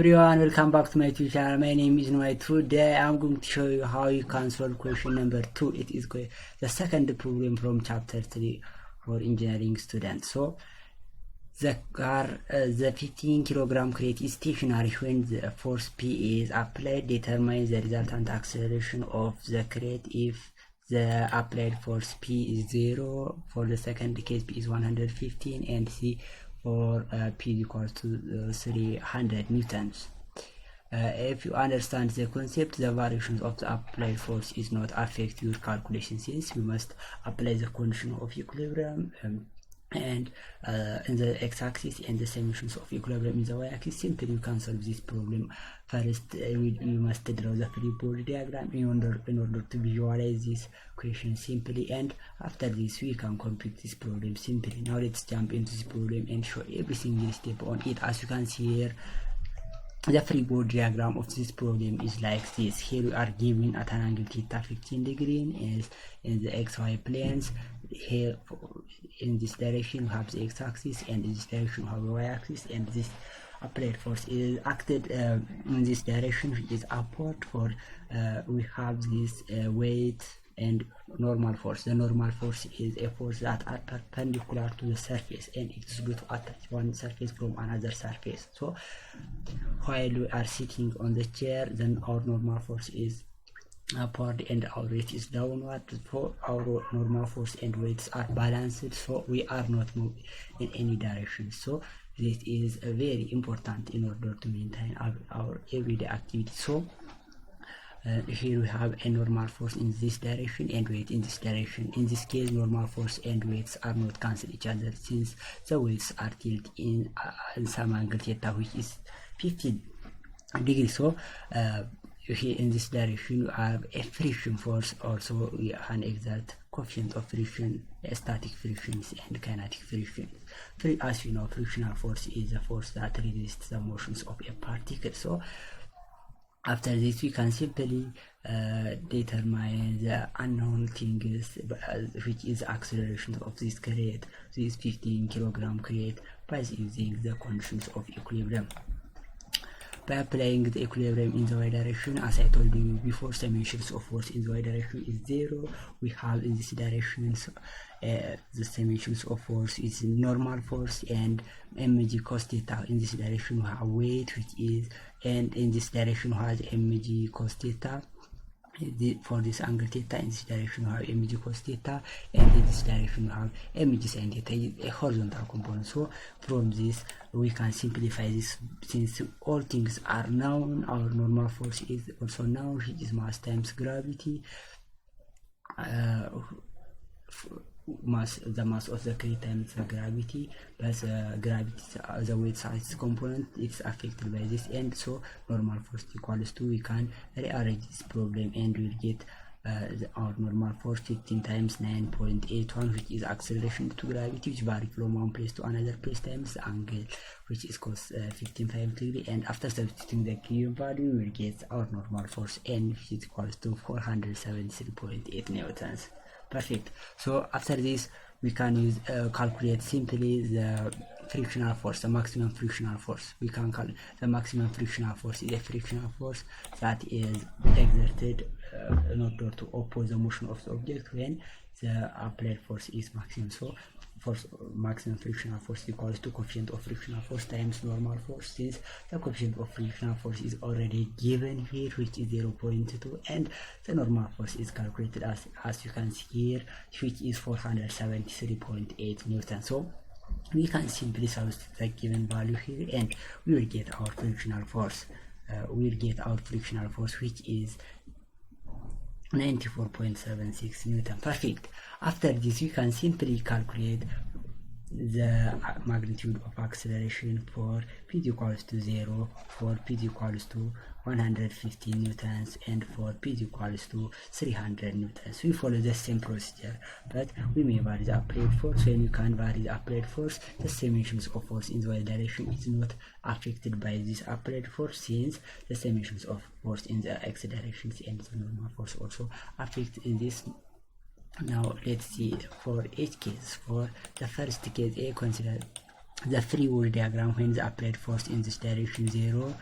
everyone, welcome back to my YouTube channel. My name is Noy. Today I'm going to show you how you can solve question number 2. It is the second problem from chapter 3 for engineering students. So the 15 kilogram crate is stationary when the force P is applied. Determine the resultant acceleration of the crate if the applied force P is 0. For the second case, P is 115 and C for P is equal to 300 newtons. If you understand the concept, the variations of the applied force is not affect your calculation, since we must apply the condition of equilibrium and in the x-axis and the summations of equilibrium in the y-axis. Simply you can solve this problem. First we must draw the free body diagram in order to visualize this question simply, and after this we can complete this problem simply. Now let's jump into this problem and show every single step on it. As you can see here, the free body diagram of this problem is like this. Here we are given at an angle theta 15 degrees in the xy planes. Here in this direction we have the x-axis, and in this direction we have the y-axis, and this applied force is acted in this direction, which is upward. For we have this weight and normal force. The normal force is a force that are perpendicular to the surface, and it is going to attach one surface from another surface. So while we are sitting on the chair, then our normal force is upward and our weight is downward. So our normal force and weights are balanced, so we are not moving in any direction. So this is very important in order to maintain our everyday activity. So here we have a normal force in this direction and weight in this direction. In this case, normal force and weights are not cancel each other, since the weights are tilted in some angle theta, which is 15 degrees. So here in this direction we have a friction force. Also we can exert coefficient of friction, static frictions and kinetic frictions. As you know, frictional force is a force that resists the motions of a particle. So after this we can simply determine the unknown things, which is acceleration of this crate, this 15 kilogram crate, by using the conditions of equilibrium. By applying the equilibrium in the y direction, as I told you before, summations of force in the y direction is 0. We have in this direction the summations of force is normal force and mg cos theta. In this direction we have weight, which is, and in this direction we have mg cos theta. For this angle theta, in this direction we have mg cos theta, and in this direction we have mg sin theta, a horizontal component. So from this we can simplify this, since all things are known. Our normal force is also known, which is mass times gravity. The mass of the crate times the gravity, plus gravity, the weight size component, it's affected by this, and so normal force equals to, we can rearrange this problem and we'll get our normal force 15 times 9.81, which is acceleration to gravity, which vary from one place to another place, times the angle, which is cos 15.5 degrees, and after substituting the given value we will get our normal force N, which is equals to 473.8 newtons. Perfect. So after this we can use calculate simply the frictional force, the maximum frictional force. We can call the maximum frictional force is a frictional force that is exerted in order to oppose the motion of the object when the applied force is maximum. So force maximum frictional force equals to coefficient of frictional force times normal force, since the coefficient of frictional force is already given here, which is 0.2, and the normal force is calculated as you can see here, which is 473.8 newtons. So we can simply substitute the given value here and we will get our frictional force. Which is 94.76 newton. Perfect. After this we can simply calculate the magnitude of acceleration for p equals to 0, for p equals to 115 newtons, and for p equals to 300 newtons. We follow the same procedure, but we may vary the applied force. When you can vary the applied force, the summations of force in the y direction is not affected by this applied force, since the summations of force in the x directions and the normal force also affect in this. Now let's see for each case. For the first case, consider the free body diagram when the applied force in this direction 0.